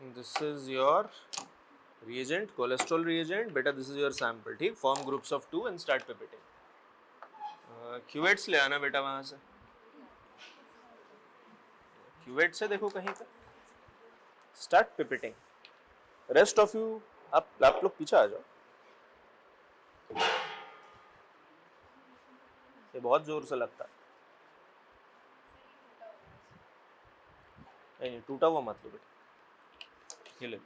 This is your reagent, cholesterol reagent, बेटा this is your sample, ठीक, form groups of 2 and start pipeting. Cuvettes ले आना बेटा वहां से, क्यूवेट से देखो कहीं पे, स्टार्ट पिपेटिंग. रेस्ट ऑफ यू आप लोग पीछे आ जाओ. ये बहुत जोर से लगता है. नहीं टूटा हुआ मत लो बेटा, ये ले.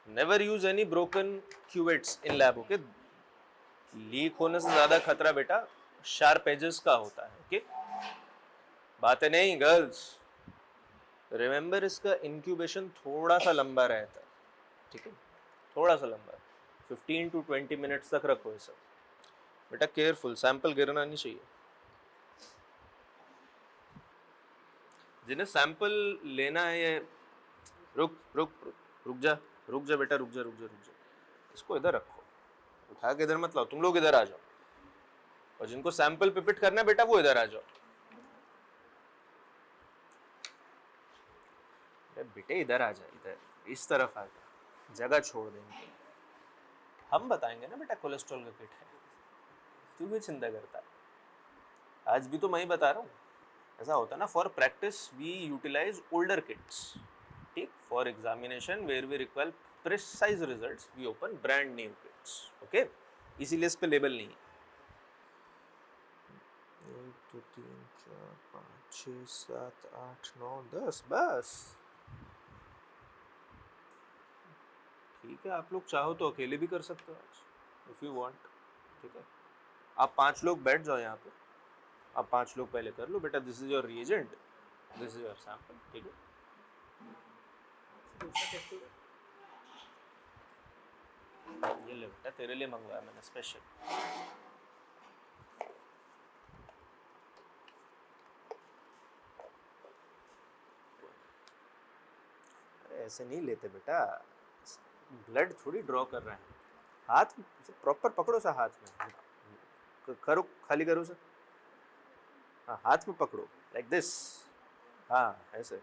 Never use any broken cuvettes in lab. Okay, leak होने से ज्यादा खतरा बेटा शार्प एजेस का होता है. ओके, बातें नहीं गर्ल्स, रिमेंबर इसका इंक्यूबेशन थोड़ा सा लंबा रहता है. ठीक है, थोड़ा सा लंबा, 15 to 20 मिनट्स तक रखो ये सब. बेटा केयरफुल, सैंपल गिरना नहीं चाहिए. जिन्हें सैंपल लेना है ये रुक रुक रुक रुक जा, रुक जा बेटा, रुक जा रुक जा रुक जा. इसको इधर रखो, उठा के इधर मत लाओ. तुम लोग इधर आ जाओ, और जिनको सैंपल पिपिट करना है बेटा वो इधर आ जाओ. बेटे इधर आ जा, इधर इस तरफ आ जा, जगह छोड़ देंगे. हम बताएंगे ना बेटा कोलेस्ट्रॉल का किट है, तू भी चिंता करता है. आज भी तो मैं ही बता रहा हूँ. ऐसा होता है ना, for practice we utilise older kits. ठीक, for examination where we require precise results we open brand new kits. Okay, इसीलिए इस पे लेबल नहीं है. 1 2 3 4 5 6 7 8 9 10 बस. ठीक है, आप लोग चाहो तो अकेले भी कर सकते हो आज, इफ यू वांट. ठीक है, आप 5 लोग बैठ जाओ यहाँ पे. आप 5 लोग पहले कर लो बेटा. This is your reagent, this is your sample. ठीक है, ये ले बेटा, तेरे लिए मंगवाया मैंने स्पेशल. अरे ऐसे नहीं लेते बेटा, ब्लड थोड़ी ड्रॉ कर रहे हैं. हाथ प्रॉपर पकड़ो सा, हाथ में करो, खाली करो सा. हाँ, हाथ में पकड़ो लाइक दिस. हाँ ऐसे.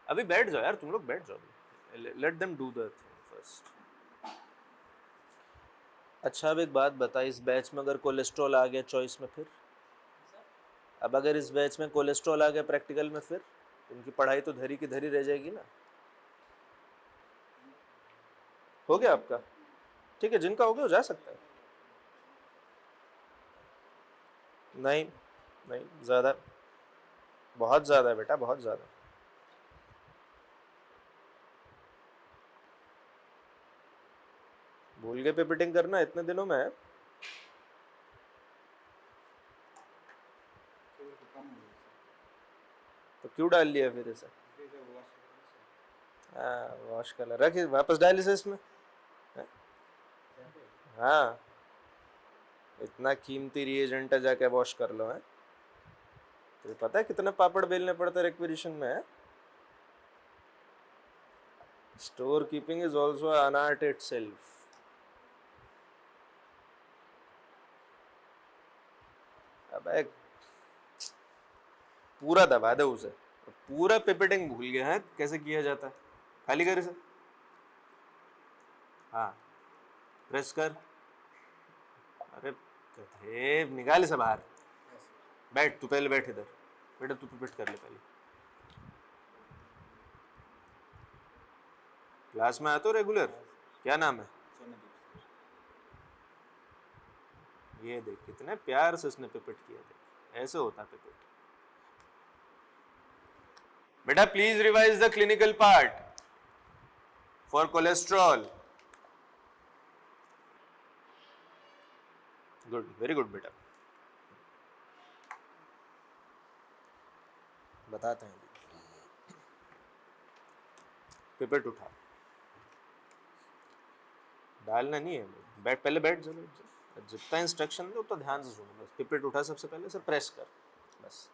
अभी बैठ जाओ यार, तुम लोग बैठ जाओ. Let them do the thing first. अच्छा, अब एक बात बता, इस बैच में अगर कोलेस्ट्रॉल आ गया चॉइस में फिर, अब अगर इस बैच में कोलेस्ट्रॉल आ गया प्रैक्टिकल में, फिर उनकी पढ़ाई तो धरी की धरी रह जाएगी ना. हो गया आपका? ठीक है, जिनका हो गया वो जा सकता है. नहीं नहीं, ज़्यादा, बहुत ज़्यादा है बेटा, बहुत ज़्यादा. भूल गए पिपिटिंग करना इतने दिनों में? तो क्यों डाल लिया फिर इसे? हाँ, वॉश कर रख, वापस डाल इसे इसमें. हाँ, इतना कीमती रिएजेंट है, जाके वॉश कर लो. है तो पता है कितने पापड़ बेलने पड़ते हैं रिक्वेजिशन में? Store keeping is also an art itself. अबे पूरा दबा दे उसे. पूरा पिपेटिंग भूल गया है कैसे किया जाता है. खाली कर इसे. हाँ, प्रेस कर. अरे गधे, निकाल इसे बाहर. बैठ, तू पहले बैठ इधर. बेटा तू पिपेट कर ले पहले. क्लास में आते हो रेगुलर? क्या नाम है? ये देख कितने प्यार से उसने पिपेट किया. देख ऐसे होता पिपेट. बेटा please revise the clinical part for cholesterol. Good, very good बेटा. बताते हैं. पिपेट उठा, डालना नहीं है. बैठ, पहले बैठ जा. जितना इंस्ट्रक्शन दे उतना ध्यान से सुनो. बस पिपेट उठा, सबसे पहले से प्रेस कर. बस.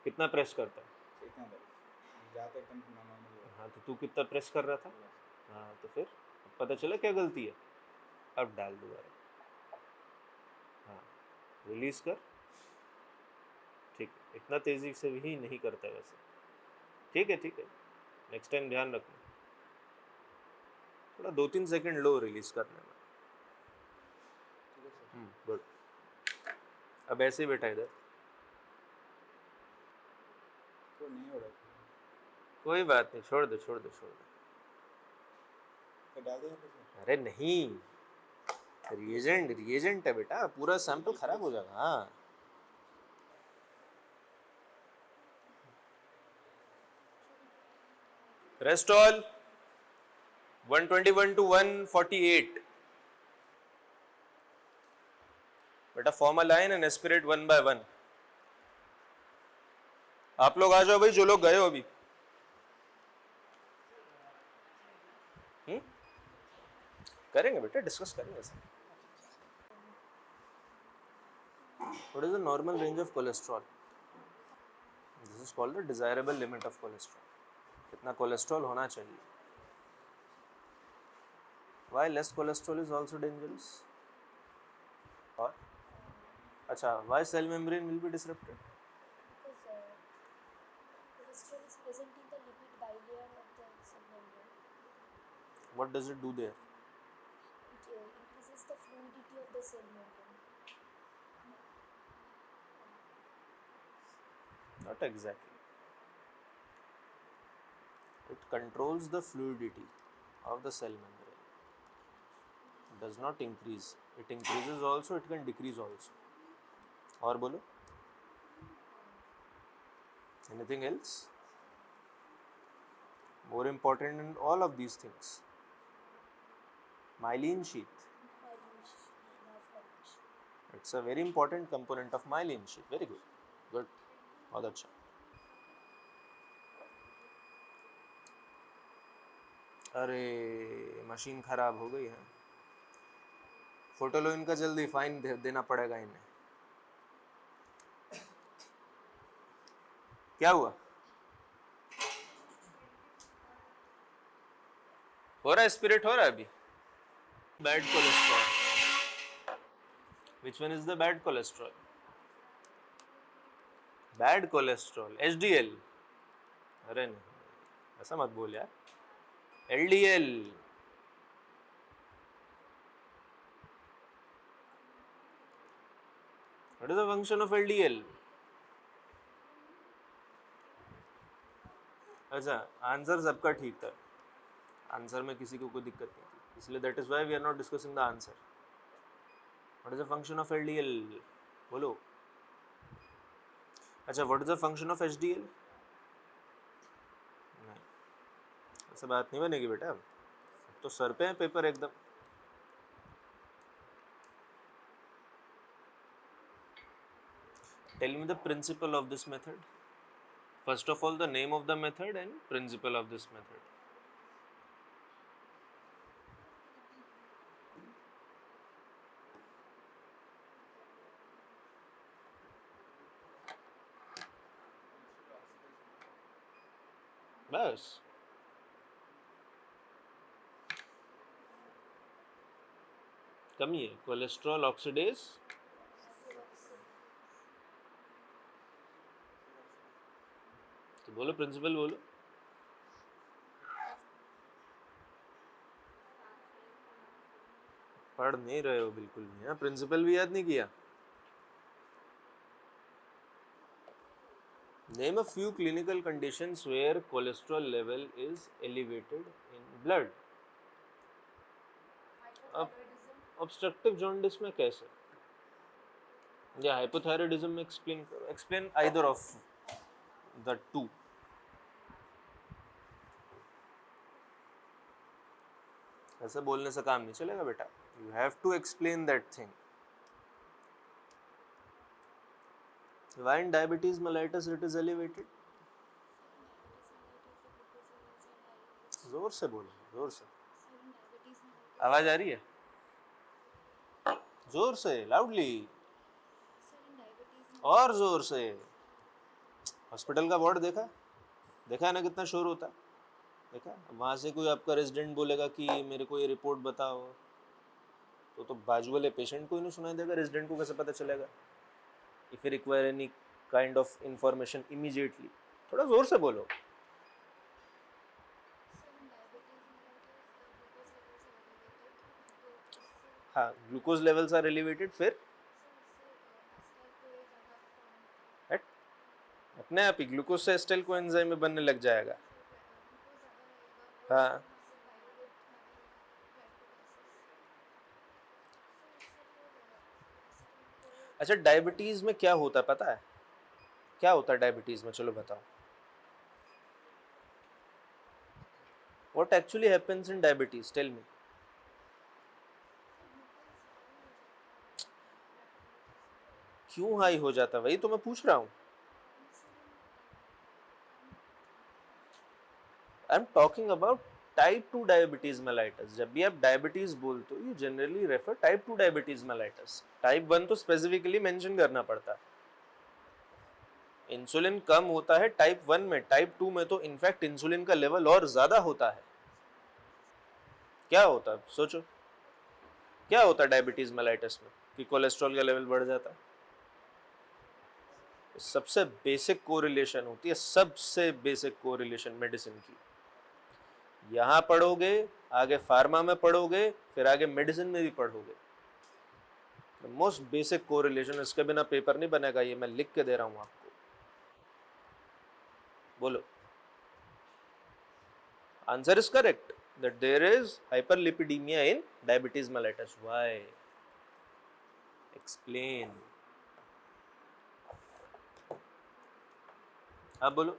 कितना प्रेस करता है? हाँ, तो तू कितना प्रेस कर रहा था? हाँ, तो फिर पता चला क्या गलती है. अब डाल दोबारा. हाँ, रिलीज कर. ठीक, इतना तेजी से भी नहीं करता वैसे. ठीक है नेक्स्ट टाइम ध्यान रखना, थोड़ा 2-3 सेकंड लो रिलीज करने में। गुड। अब ऐसे ही बैठा इधर, तो नहीं हो रहा, कोई बात नहीं, छोड़ दो। तो डाल दो यहाँ पे से। अरे नहीं, रिएजेंट है बेटा, पूरा सैंपल खराब हो जाएगा। हाँ रेस्ट ऑल 121 to 148। बेटा form a line and aspirate 1 by 1। आप लोग आ जाओ भाई, जो लोग गए हो अभी। करेंगे बेटा, डिस्कस करेंगे sir. What is the normal range of cholesterol? This is called the desirable limit of cholesterol. कितना कोलेस्ट्रॉल होना चाहिए? Why less cholesterol is also dangerous? और अच्छा, why cell membrane will be disrupted? Cholesterol is present in the lipid bilayer of the cell membrane. What does it do there? It increases the fluidity of the cell membrane. Not exactly. It controls the fluidity of the cell membrane. It does not increase. It increases also, it can decrease also. और बोलो, anything else? More important in all of these things, myelin sheath. Nerve conduction. It's a very important component of myelin sheath. Very good. बहुत अच्छा। अरे machine खराब हो गई है, photo लो इनका जल्दी, फाइन देना पड़ेगा इन्हें। क्या हुआ? हो रहा है, स्पिरिट हो रहा है अभी। Bad cholesterol, which one is the bad cholesterol? Bad cholesterol HDL। अरे नहीं, ऐसा मत बोल यार, LDL। What is the function of LDL? अच्छा, आंसर सबका ठीक था, आंसर में किसी को कोई दिक्कत नहीं थी, इसलिए that is why we are not discussing the answer. What is the function of LDL? बोलो। अच्छा, what is the function of HDL? नहीं, ऐसा बात नहीं बनेगी बेटा, अब तो सर पे है पेपर एकदम। Tell me the principle of this method. First of all, the name of the method and principle of this method. बस कमी है, कोलेस्ट्रॉल ऑक्सीडेज तो बोलो, प्रिंसिपल बोलो। पढ़ नहीं रहे हो बिल्कुल भी, हाँ, प्रिंसिपल भी याद नहीं किया। Name a few clinical conditions where cholesterol level is elevated in blood. अब obstructive jaundice में कैसे, या hypothyroidism में explain करो, explain either of the two. ऐसे बोलने से काम नहीं चलेगा बेटा, you have to explain that thing. Why in diabetes mellitus it is elevated? जोर से बोलो, जोर से, आवाज आ रही है? जोर से, लाउडली, और जोर से। हॉस्पिटल का वार्ड देखा है ना, कितना शोर होता है, देखा? वहाँ से कोई आपका रेजिडेंट बोलेगा कि मेरे को ये रिपोर्ट बताओ, तो बाजू वाले पेशेंट को ही नहीं सुनाई देगा, रेजिडेंट को कैसे पता चलेगा? If you require any kind of information immediately, थोड़ा जोर से बोलो। हाँ, ग्लूकोज लेवल्स आर एलिवेटेड, फिर हट, अपने आप ही ग्लूकोज से एस्टाइल कोएंजाइम में बनने लग जाएगा। हाँ, अच्छा डायबिटीज में क्या होता है पता है? क्या होता है डायबिटीज में, चलो बताओ। What actually happens in diabetes, tell me. क्यों हाई हो जाता है, वही तो मैं पूछ रहा हूँ। I am talking about type 2 diabetes mellitus. जब भी आप डायबिटीज बोलते हो you generally refer type 2 diabetes mellitus. Type 1 तो स्पेसिफिकली मेंशन करना पड़ता है। इंसुलिन कम होता है टाइप 1 में, टाइप 2 में तो इनफैक्ट इंसुलिन का लेवल और ज्यादा होता है। क्या होता है सोचो, क्या होता है डायबिटीज मेलाइटस में कि कोलेस्ट्रॉल का लेवल बढ़ जाता है? सबसे बेसिक कोरिलेशन होती है, सबसे बेसिक कोरिलेशन मेडिसिन की। यहाँ पढ़ोगे, आगे फार्मा में पढ़ोगे, फिर आगे मेडिसिन में भी पढ़ोगे। मोस्ट बेसिक कोरिलेशन, इसके बिना पेपर नहीं बनेगा, ये मैं लिख के दे रहा हूँ आपको। बोलो। Answer is correct that there is hyperlipidemia in diabetes mellitus. Why? Explain. अब बोलो।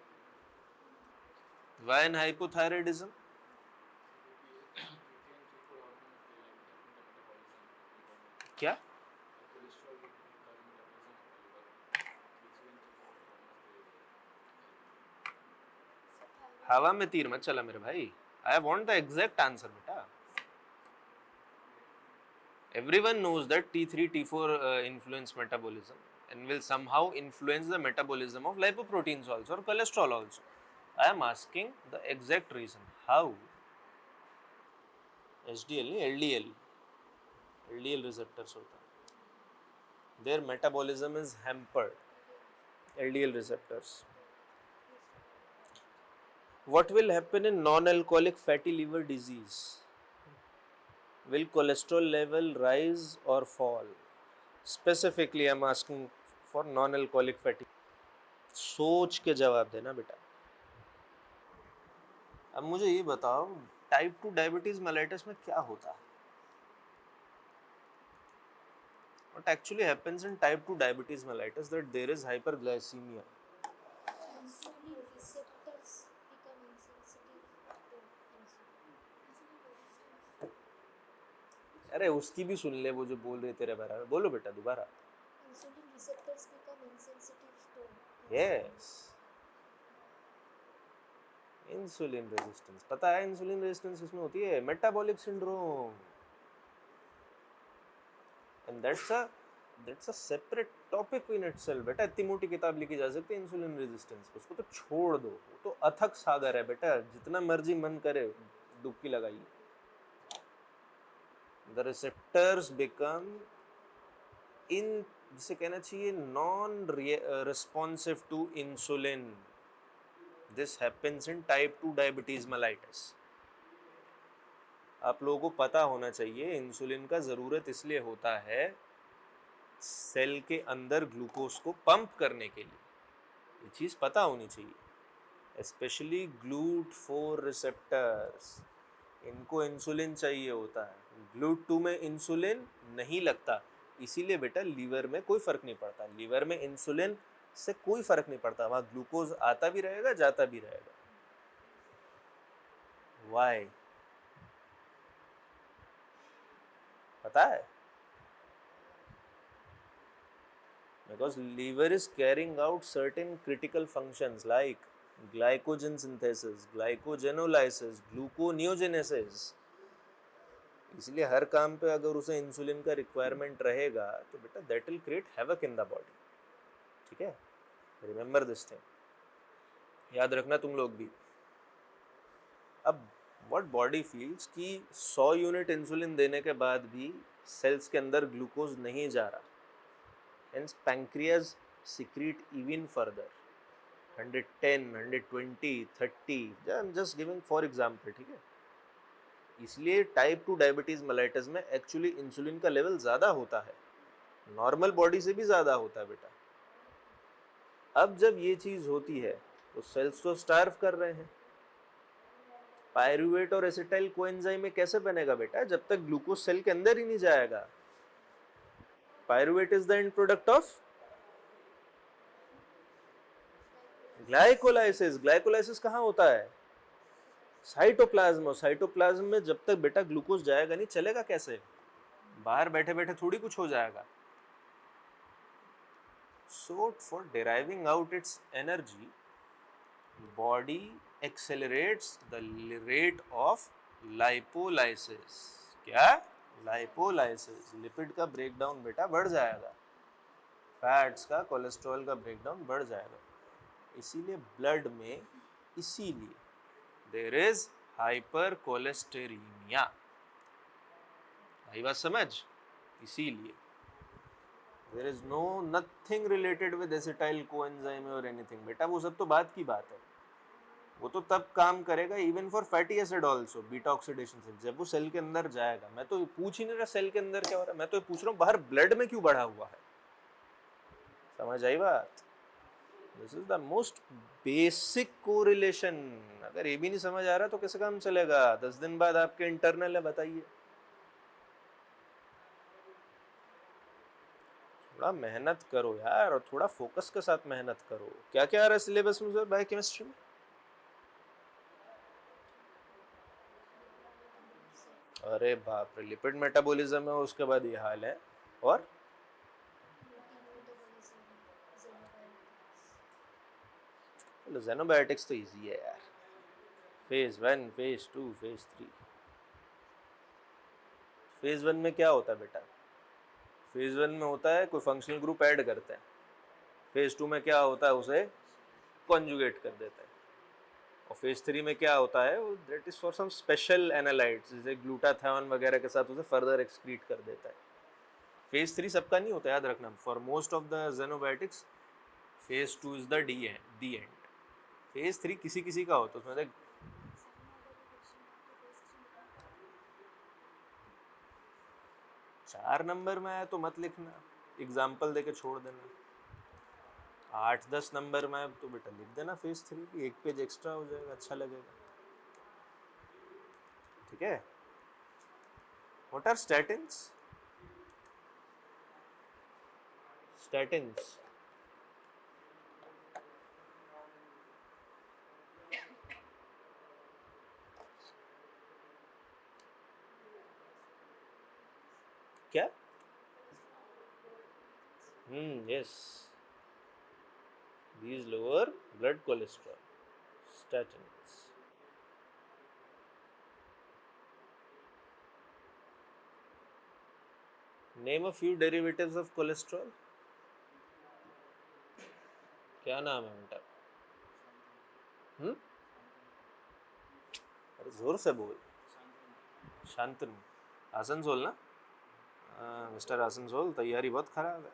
Why in hypothyroidism? क्या? हवा में तीर मत चला मेरे भाई। I want the exact answer, beta. Everyone knows that T3, T4 influence metabolism and will somehow influence the metabolism of lipoproteins also or cholesterol also. I am asking the exact reason. How? HDL नहीं, LDL. LDL receptors होता है. Their metabolism is hampered. LDL receptors. What will happen in non-alcoholic fatty liver disease? Will cholesterol level rise or fall? Specifically, I am asking for non-alcoholic fatty. सोच के जवाब देना बेटा। अब मुझे ये बताओ, टाइप 2 डायबिटीज मेलाइटस में क्या होता है? What actually happens in type 2 diabetes mellitus that there is hyperglycemia. Insulin receptors become insensitive to insulin. अरे उसकी भी सुन ले, वो जो बोल रहे तेरे बारे में। बोलो बेटा दोबारा। Insulin receptors become insensitive to. Yes. Insulin resistance. पता है इंसुलिन रेजिस्टेंस किसमें होती है? Metabolic syndrome. And that's a separate topic in itself बेटा। इतनी मोटी किताब लिखी जा सकती है इंसुलिन रेजिस्टेंस पे, उसको तो छोड़ दो। वो तो अथक सागर है बेटा, जितना मर्जी मन करे डुबकी लगाइए। द रिसेप्टर्स बिकम इन, जिसे कहना चाहिए non responsive to insulin. This happens in type 2 diabetes mellitus. आप लोगों को पता होना चाहिए इंसुलिन का ज़रूरत इसलिए होता है सेल के अंदर ग्लूकोज को पंप करने के लिए। ये चीज़ पता होनी चाहिए। स्पेशली GLUT4 रिसेप्टर्स, इनको इंसुलिन चाहिए होता है। GLUT2 में इंसुलिन नहीं लगता, इसीलिए बेटा लीवर में कोई फ़र्क नहीं पड़ता। लीवर में इंसुलिन से कोई फ़र्क नहीं पड़ता, वहाँ ग्लूकोज आता भी रहेगा जाता भी रहेगा। वाई पता है? Because liver is carrying out certain critical functions like glycogen synthesis, glycogenolysis, gluconeogenesis. इसलिए हर काम पे अगर उसे इंसुलिन का रिक्वायरमेंट रहेगा तो बेटा that will create havoc in the body. ठीक है, रिमेंबर दिस थिंग, याद रखना तुम लोग भी। अब व्हाट बॉडी फील्स कि 100 यूनिट इंसुलिन देने के बाद भी सेल्स के अंदर ग्लूकोज नहीं जा रहा, hence pancreas secrete even further 110, 120, 30. I'm just giving for example, ठीक है? इसलिए टाइप 2 डायबिटीज मेलाइटस में एक्चुअली इंसुलिन का लेवल ज़्यादा होता है, नॉर्मल बॉडी से भी ज़्यादा होता है बेटा। अब जब ये चीज़ होती है तो सेल्स तो स्टार्व कर रहे हैं। पायरुवेट और एसिटाइल कोएंजाइम में कैसे बनेगा बेटा, जब तक ग्लूकोज सेल के अंदर ही नहीं जाएगा। Pyruvate is the end product of glycolysis. Glycolysis कहाँ होता है? साइटोप्लाज्म। साइटोप्लाज्म में जब तक बेटा ग्लूकोज जाएगा नहीं, चलेगा कैसे? बाहर बैठे बैठे थोड़ी कुछ हो जाएगा। So for deriving out its energy, body accelerates the rate of lipolysis। क्या? Lipolysis। लिपिड का ब्रेकडाउन बेटा बढ़ जाएगा, फैट्स का, कोलेस्ट्रॉल का ब्रेकडाउन बढ़ जाएगा। इसीलिए ब्लड में, इसीलिए देयर इज हाइपर कोलेस्टेरीमिया। आई बात समझ? इसीलिए there is nothing related with acetyl coenzyme or anything बेटा, वो सब तो बात की बात है। वो तो तब काम करेगा even for fatty acid also, beta oxidation से, जब वो सेल के अंदर जाएगा। मैं तो पूछ ही नहीं रहा सेल के अंदर क्या हो रहा है, मैं तो पूछ रहा हूँ बाहर ब्लड में क्यों बढ़ा हुआ है। समझ आई बात? This is the most basic correlation. अगर ये भी नहीं समझ आ रहा तो कैसे काम चलेगा? 10 दिन बाद आपके इंटरनल है, बताइए। थोड़ा मेहनत करो यार, और थोड़ा फोकस के साथ मेहनत करो। क्या क्या आ रहा है सिलेबस में सर बायोकेमिस्ट्री में? अरे बाप रे, लिपिड मेटाबॉलिज्म है, उसके बाद ये हाल है। और ज़ेनोबायोटिक्स तो इजी है यार। Phase 1, phase 2, phase 3। फेज 1 में क्या होता है बेटा? फेज 1 में होता है कोई फंक्शनल ग्रुप ऐड करता है। फेज 2 में क्या होता है? उसे कॉन्जुगेट कर देता है। और फेज 3 में क्या होता है? That is for some special analytes, जैसे ग्लूटाथियोन वगैरह के साथ उसे फर्दर एक्सक्रीट कर देता है। फेज 3 सबका नहीं होता, याद रखना। For most of the xenobiotics phase 2 is the D and. Phase 3 किसी किसी का होता है, उसमें देख 4 नंबर में आया तो मत लिखना, एग्जाम्पल देके छोड़ देना। 8-10 नंबर में आया तो बेटा लिख देना फेज 3 की, 1 पेज एक्स्ट्रा हो जाएगा, अच्छा लगेगा। ठीक है? What are statins? स्टैटिन्स क्या? yes, these lower blood cholesterol, statins। name a few derivatives of cholesterol। क्या नाम है बेटा? अरे जोर से बोल। शांतनु। आसनसोल ना? मिस्टर आसनसोल, तैयारी बहुत खराब है,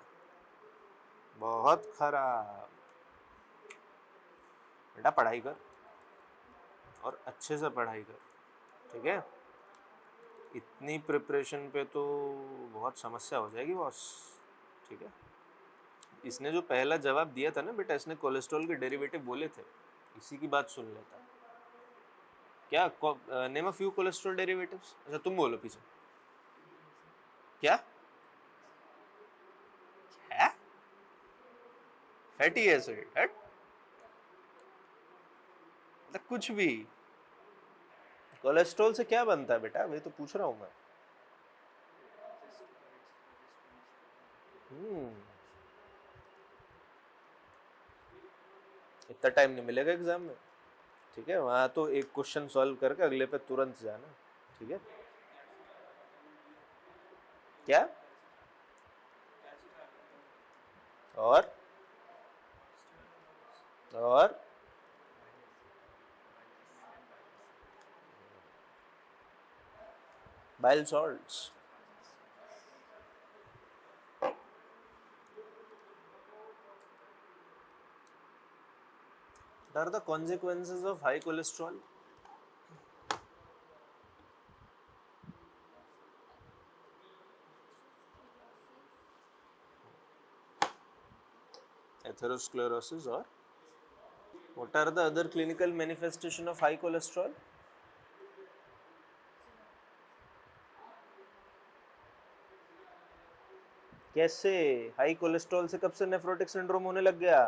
बहुत खराब। बेटा पढ़ाई कर, और अच्छे से पढ़ाई कर, ठीक है? इतनी प्रिपरेशन पे तो बहुत समस्या हो जाएगी बॉस, ठीक है? इसने जो पहला जवाब दिया था ना बेटा, इसने कोलेस्ट्रॉल के डेरिवेटिव बोले थे, इसी की बात सुन लेता। क्या? Name a few cholesterol derivatives. अच्छा तुम बोलो पीछे। क्या है? Fatty acid? हट, मतलब कुछ भी। कोलेस्ट्रॉल से क्या बनता है बेटा, वही तो पूछ रहा हूँ मैं। इतना टाइम नहीं मिलेगा एग्जाम में, ठीक है? वहाँ तो एक क्वेश्चन सॉल्व करके अगले पे तुरंत जाना, ठीक है? क्या? और bile salts। What are the consequences of high cholesterol? atherosclerosis or what are the other clinical manifestation of high cholesterol? कैसे हाई कोलेस्ट्रॉल से कब से नेफ्रोटिक सिंड्रोम होने लग गया?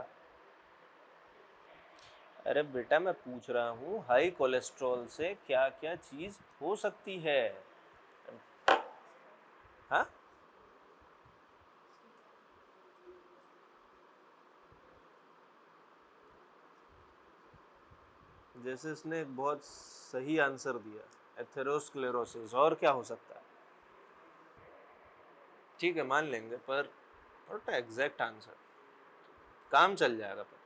अरे बेटा मैं पूछ रहा हूँ हाई कोलेस्ट्रॉल से क्या क्या चीज हो सकती है? हाँ, जैसे इसने एक बहुत सही आंसर दिया, एथेरोस्क्लेरोसिस, और क्या हो सकता है? ठीक है मान लेंगे, पर नॉट एग्जैक्ट आंसर, काम चल जाएगा पर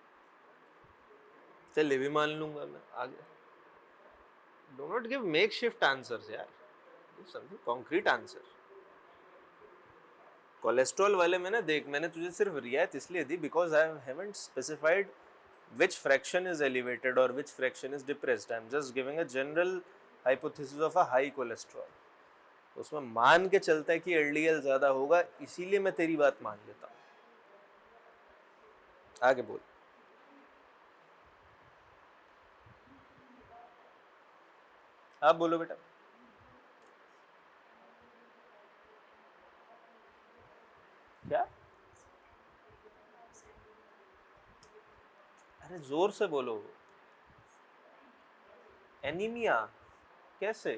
चल ये भी मान लूंगा मैं आगे। Do not give makeshift answers यार, समथिंग कॉन्क्रीट आंसर। कोलेस्ट्रॉल वाले में ना देख, मैंने तुझे सिर्फ रियायत इसलिए दी because I haven't specified which fraction is elevated or which fraction is depressed. I'm just giving a general hypothesis of a high cholesterol. उसमें मान के चलता है कि LDL ज्यादा होगा, इसीलिए मैं तेरी बात मान लेता हूँ। आगे बोल। आप बोलो बेटा। क्या? अरे जोर से बोलो। एनीमिया कैसे?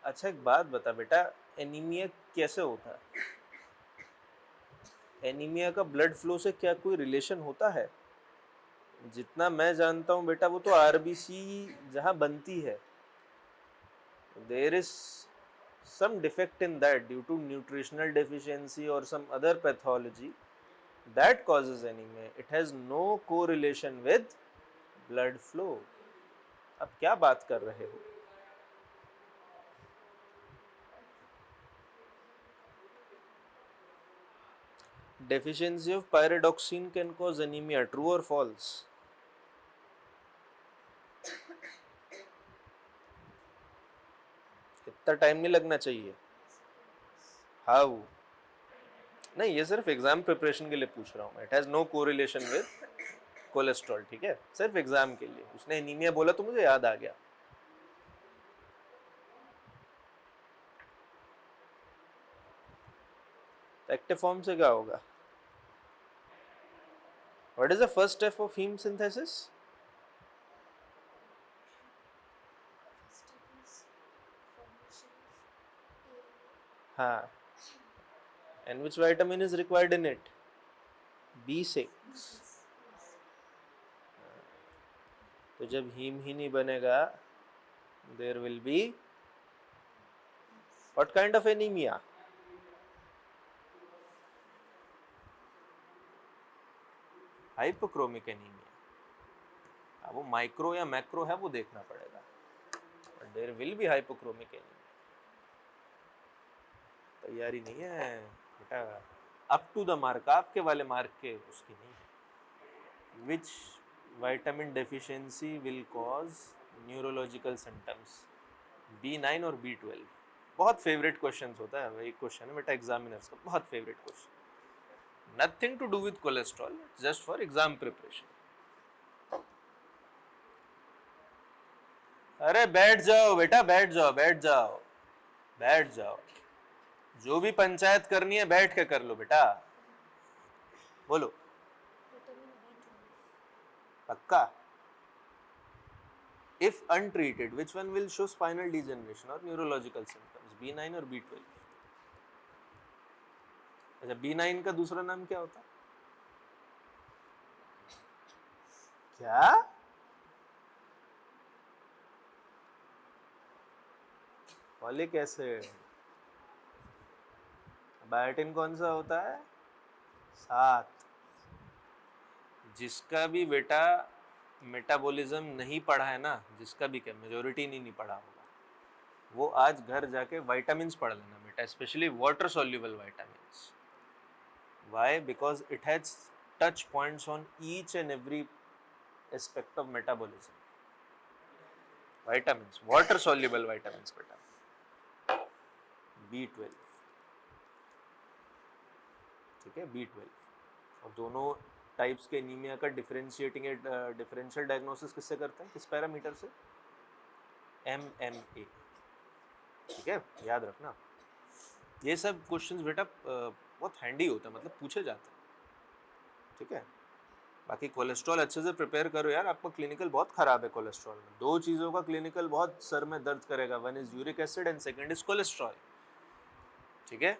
अच्छा एक बात बता बेटा, एनीमिया कैसे होता है? एनीमिया का ब्लड फ्लो से क्या कोई रिलेशन होता है? जितना मैं जानता हूँ बेटा, वो तो आरबीसी जहाँ बनती है, there is some defect in that due to nutritional deficiency or some other pathology that causes anemia. It has no correlation with blood flow. अब क्या बात कर रहे हो? Deficiency of pyridoxine can cause anemia. True or false? इतना time नहीं लगना चाहिए। हाउ? नहीं, ये सिर्फ एग्जाम प्रिपरेशन के लिए पूछ रहा हूँ। It has no correlation with cholesterol, ठीक है? सिर्फ एग्जाम के लिए। उसने एनीमिया बोला तो मुझे याद आ गया। एक्टिव फॉर्म से क्या होगा? What is the first step of haem synthesis? हाँ, and which vitamin is required in it? B6. तो जब हीम ही नहीं बनेगा, there will be what kind of anemia? Hypochromic anaemia. अब वो माइक्रो या मैक्रो है वो देखना पड़ेगा, but there will be hypochromic anaemia. तैयारी नहीं है बेटा, अप टू द मार्क, आपके वाले मार्क के उसकी नहीं। Which vitamin deficiency will cause neurological symptoms? B9 और B12। बहुत फेवरेट क्वेश्चन होता है, वही क्वेश्चन है बेटा एग्जामिनर्स का, बहुत favourite question. Nothing to do with cholesterol, just for exam preparation. अरे बैठ जाओ बेटा, बैठ जाओ, बैठ जाओ, बैठ जाओ। जो भी पंचायत करनी है बैठ के कर लो बेटा। बोलो। Vitamin B12। पक्का? If untreated, which one will show spinal degeneration or neurological symptoms? B9 और B12? अच्छा, B9 का दूसरा नाम क्या होता? क्या? Folic acid. बायोटिन कौन सा होता है? 7। जिसका भी बेटा मेटाबॉलिज्म नहीं पढ़ा है ना, जिसका भी, क्या मेजोरिटी नहीं पढ़ा होगा, वो आज घर जाके विटामिन्स पढ़ लेना बेटा, specially water soluble vitamins. Why? Because it has touch points on each and every aspect of metabolism. vitamins, water soluble vitamins बेटा, B12, ठीक है, B12। और दोनों टाइप्स के एनीमिया का डिफरेंशियल डायग्नोसिस किससे करते हैं, किस पैरामीटर से, MMA, ठीक है, याद रखना। ये सब क्वेश्चंस बेटा बहुत हैंडी होता है, मतलब पूछे जाते हैं, ठीक है। बाकी कोलेस्ट्रॉल अच्छे से प्रिपेयर करो यार, आपका क्लिनिकल बहुत ख़राब है कोलेस्ट्रॉल में। दो चीज़ों का क्लिनिकल बहुत सर में दर्द करेगा, one is uric acid and second is cholesterol, ठीक है।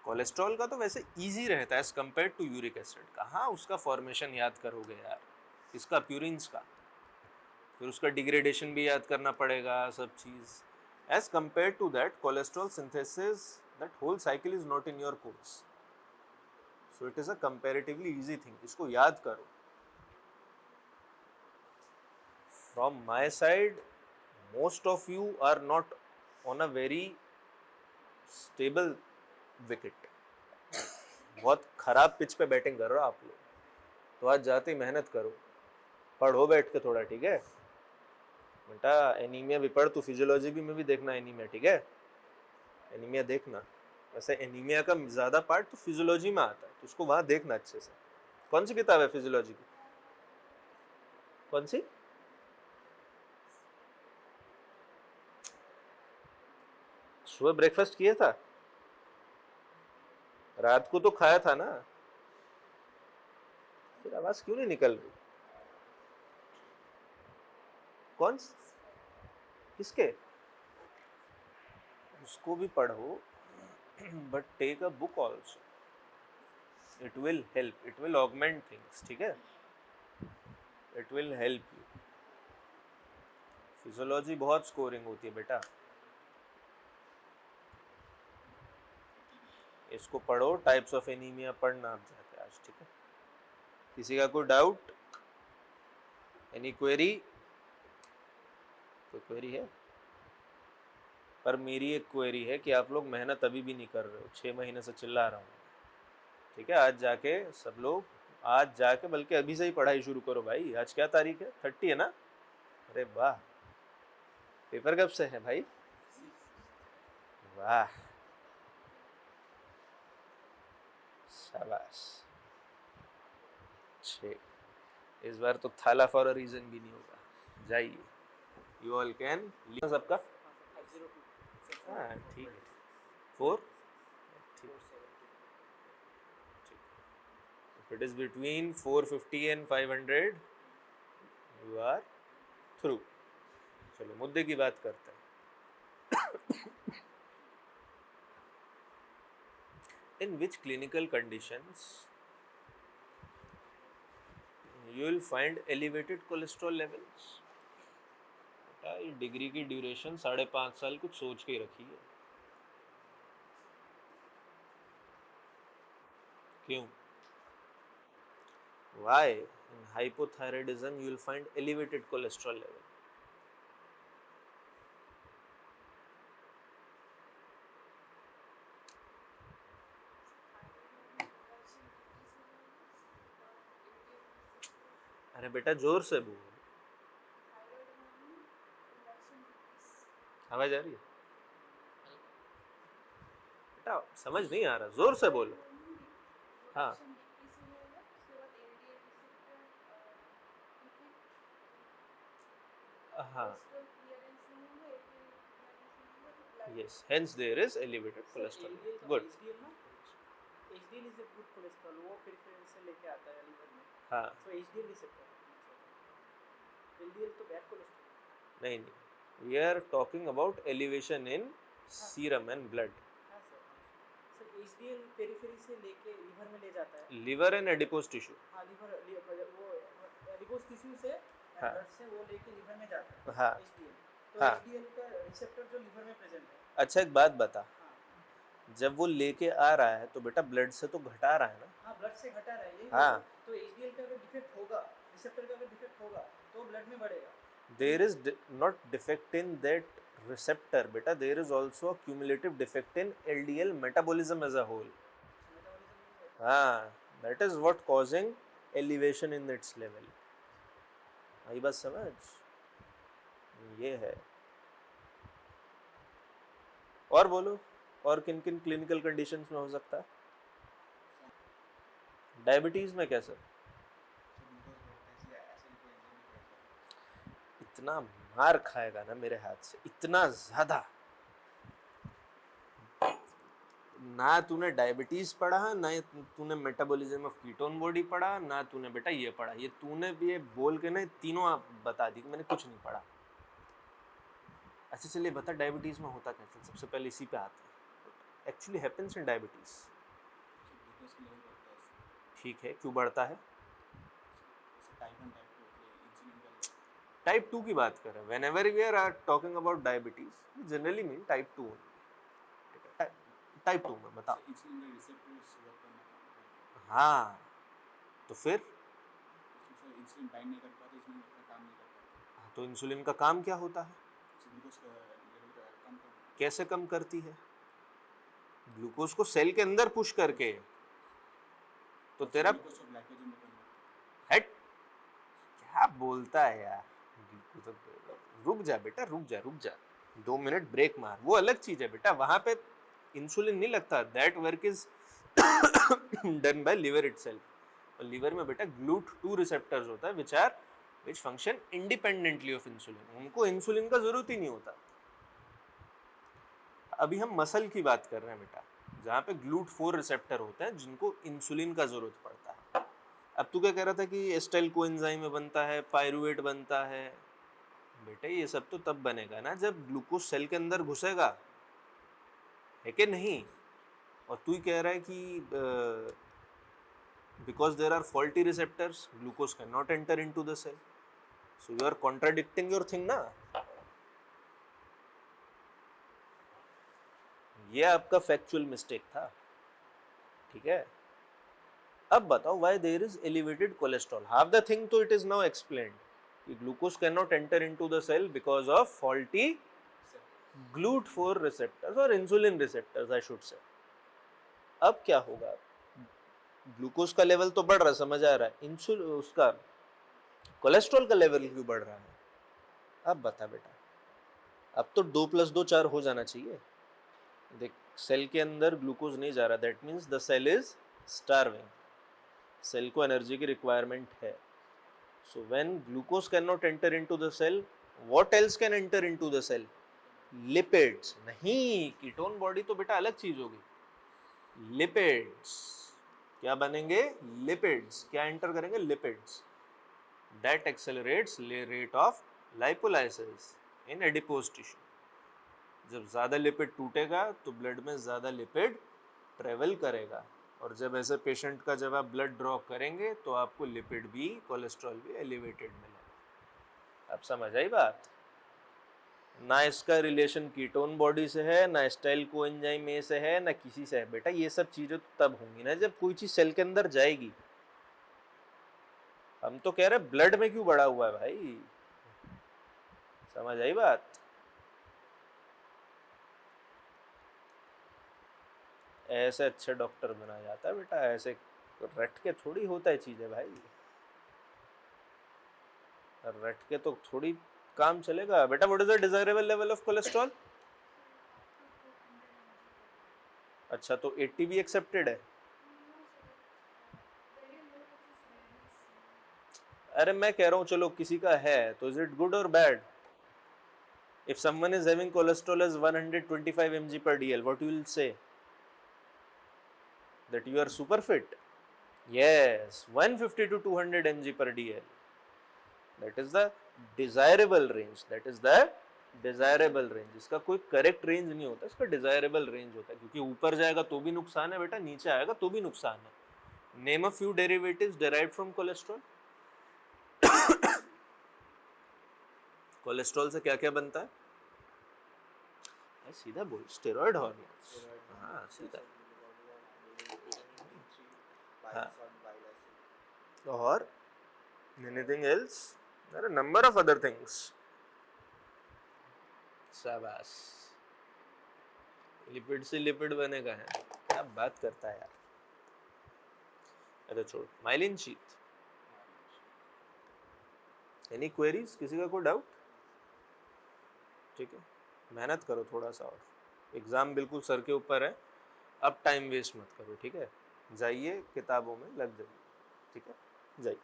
कोलेस्ट्रॉल का तो वैसे इजी रहता है as compare to uric acid. कहाँ उसका फॉर्मेशन याद करोगे यार, इसका प्यूरिन्स का, फिर उसका डिग्रेडेशन भी याद करना पड़ेगा, सब चीज़। As compare to that cholesterol synthesis, that whole cycle is not in your course, so it is a comparatively easy thing, इसको याद करो। From my side most of you are not on a very stable wicket, बहुत खराब pitch पे batting कर रहे हो आप लोग, तो आज जाते ही मेहनत करो, पढ़ो बैठ के थोड़ा, ठीक है बेटा। एनीमिया भी पढ़, तू फिजियोलॉजी भी में भी देखना एनीमिया, ठीक है, एनीमिया देखना। वैसे एनीमिया का ज़्यादा पार्ट तो फिजियोलॉजी में आता है, तो उसको वहाँ देखना अच्छे से। कौन सी किताब है फिजियोलॉजी की, कौन सी? सुबह ब्रेकफास्ट किया था, रात को तो खाया था ना, फिर आवाज क्यों नहीं निकल रही? कौन किसके? उसको भी पढ़ो, but take a book also, it will help, it will augment things, ठीक है, it will help you. Physiology बहुत स्कोरिंग होती है बेटा, इसको पढ़ो, टाइप्स ऑफ एनीमिया पढ़ना आप जाके आज, ठीक है। किसी का कोई डाउट, एनी क्वेरी? कोई क्वेरी है? पर मेरी एक क्वेरी है कि आप लोग मेहनत अभी भी नहीं कर रहे हो, 6 महीने से चिल्ला रहा हूँ, ठीक है। आज जाके सब लोग, आज जाके बल्कि अभी से ही पढ़ाई शुरू करो भाई। आज क्या तारीख है, 30 है ना? अरे वाह, पेपर कब से है भाई? वाह, शाबाश। 6, इस बार तो थाला फॉर अ रीजन भी नहीं होगा, जाइए। यू ऑल कैन लीव सबका, हाँ ठीक है। 4, ठीक, if it is between 450 and 500 you are through। चलो मुद्दे की बात करते हैं। In which clinical conditions you will find elevated cholesterol levels? ये डिग्री की ड्यूरेशन 5.5 साल कुछ सोच के ही रखी है, क्यों? Why in hypothyroidism you will find elevated cholesterol level? अरे बेटा जोर से बोल, आवाज आ रही है बेटा? समझ नहीं आ रहा, जोर से बोलो। हाँ हाँ, yes, hence there is elevated cholesterol, good। HDL is a good cholesterol, वो पेरिफेरल से लेके आता है लीवर में, हाँ, so HDL रिसेप्टर, LDL तो बैड कोलेस्ट्रॉल, नहीं, we are talking about elevation in serum and blood। हाँ सर HDL पेरिफेरी से लेके लीवर में ले जाता है, liver and adipose tissue, हाँ लीवर वो एडिपोज टिश्यू से हाँ, ब्लड से वो लेके लीवर में जाता है, हाँ, HDL, तो हाँ। HDL का रिसेप्टर जो लीवर में प्रेजेंट है, अच्छा एक बात बता, हाँ जब वो लेके आ रहा है तो बेटा ब्लड से तो घटा रहा है ना? हाँ ब्लड से घटा रहा है यही, हाँ, तो HDL का अगर डिफेक्ट होगा, रिसेप्टर का अगर डिफेक्ट होगा तो ब्लड में बढ़ेगा। there is not defect in that receptor beta, there is also a cumulative defect in LDL metabolism as a whole। हाँ, that is what causing elevation in its level। आई बात समझ? ये है। और बोलो, और किन किन क्लिनिकल कंडीशंस में हो सकता है? डायबिटीज में कैसे? इतना मार खाएगा ना मेरे हाथ से, इतना ज्यादा। ना तूने डायबिटीज पढ़ा, ना तूने मेटाबॉलिज्म ऑफ कीटोन बॉडी पढ़ा, ना तूने बेटा ये पढ़ा। ये तूने भी ये बोल के ना तीनों आप बता दी कि मैंने कुछ नहीं पढ़ा। अच्छा चलिए बता, डायबिटीज में होता कैसे? सबसे पहले इसी पे आते हैं। Actually happens in diabetes. ठीक है, क्यों बढ़ता है? टाइप 2 की बात कर रहे हैं। Whenever we are talking about diabetes generally mean type 2। Type 2 में बता। हाँ तो फिर तो इंसुलिन का काम क्या होता है? कैसे कम करती है? ग्लूकोज को सेल के अंदर पुश करके। तो तेरा हेड क्या बोलता है यार? रुक जा बेटा, रुक जा रुक जा, 2 मिनट ब्रेक मार। वो अलग चीज है बेटा, वहां पे इंसुलिन नहीं लगता। That work is done by liver itself. और लिवर में बेटा GLUT2 रिसेप्टर्स होता है which function independently of insulin. उनको इंसुलिन का जरूरत ही नहीं होता। अभी हम मसल की बात कर रहे हैं बेटा, जहाँ पे GLUT4 रिसेप्टर होते हैं जिनको इंसुलिन का जरूरत पड़ता है। अब तू क्या कह रहा था कि एस्टाइल कोएंजाइम में बनता है, पायरुवेट बनता है। बेटे ये सब तो तब बनेगा ना जब ग्लूकोज सेल के अंदर घुसेगा, है कि नहीं? और तू ही कह रहा है कि because there are faulty receptors glucose cannot enter into the cell, so you are contradicting your thing ना। ये आपका फैक्चुअल मिस्टेक था, ठीक है? अब बताओ why there is elevated cholesterol? half the thing तो it is now explained कि glucose cannot enter into the cell because of faulty GLUT4 receptors और insulin receptors I should say। अब क्या होगा? ग्लूकोज का लेवल तो बढ़ रहा है, समझ आ रहा है, इंसुलिन उसका कोलेस्ट्रॉल का लेवल क्यों बढ़ रहा है? अब बता बेटा, अब तो 2 + 2 4 हो जाना चाहिए। देख सेल के अंदर ग्लूकोज नहीं जा रहा, that means the cell is starving. Cell को एनर्जी की रिक्वायरमेंट है। So when glucose can not enter into the cell, what else can enter into the cell? Lipids नहीं, कीटोन बॉडी तो बेटा अलग चीज होगी। लिपिड्स क्या बनेंगे? लिपिड्स क्या एंटर करेंगे? Lipids. That accelerates rate of lipolysis in adipose tissue. जब ज़्यादा लिपिड टूटेगा तो ब्लड में ज़्यादा लिपिड ट्रेवल करेगा, और जब ऐसे पेशेंट का जब आप ब्लड ड्रॉ करेंगे तो आपको लिपिड भी, कोलेस्ट्रॉल भी एलिवेटेड मिलेगा। अब समझ आई बात? ना इसका रिलेशन कीटोन बॉडी से है, ना एस्टाइल कोएंजाइम ए से है, ना किसी से है। बेटा ये सब चीज़ें तो तब होंगी ना जब कोई चीज़ सेल के अंदर जाएगी। हम तो कह रहे ब्लड में क्यों बढ़ा हुआ है भाई, समझ आई बात? ऐसे अच्छे डॉक्टर बना जाता है बेटा, ऐसे रट के थोड़ी होता है चीज़ें भाई। रट के तो थोड़ी काम चलेगा बेटा। What is the desirable level of cholesterol? अच्छा तो 80 भी एक्सेप्टेड है? अरे मैं कह रहा हूँ चलो किसी का है तो इज इट गुड और bad? If someone is having cholesterol as 125 mg per dl, what you will say? That you are super fit? Yes, 150 to 200 mg per dl. That is the desirable range. That is the desirable range. इसका कोई correct range नहीं होता, इसका desirable range होता है, क्योंकि ऊपर जाएगा तो भी नुकसान है बेटा, नीचे आएगा तो भी नुकसान है। Name a few derivatives derived from cholesterol. Cholesterol से क्या क्या बनता है? सीधा बोल, स्टेरॉइड हार्मोन्स। हाँ सीधा। हाँ और anything else? There are a number of other things. शाबाश, लिपिड से लिपिड बनेगा है, क्या बात करता है यार। अरे छोड़, माइलिन शीथ। Any queries? किसी का कोई डाउट? ठीक है, मेहनत करो थोड़ा सा और, एग्ज़ाम बिल्कुल सर के ऊपर है, अब टाइम वेस्ट मत करो, ठीक है, जाइए किताबों में लग जाइए, ठीक है, जाइए।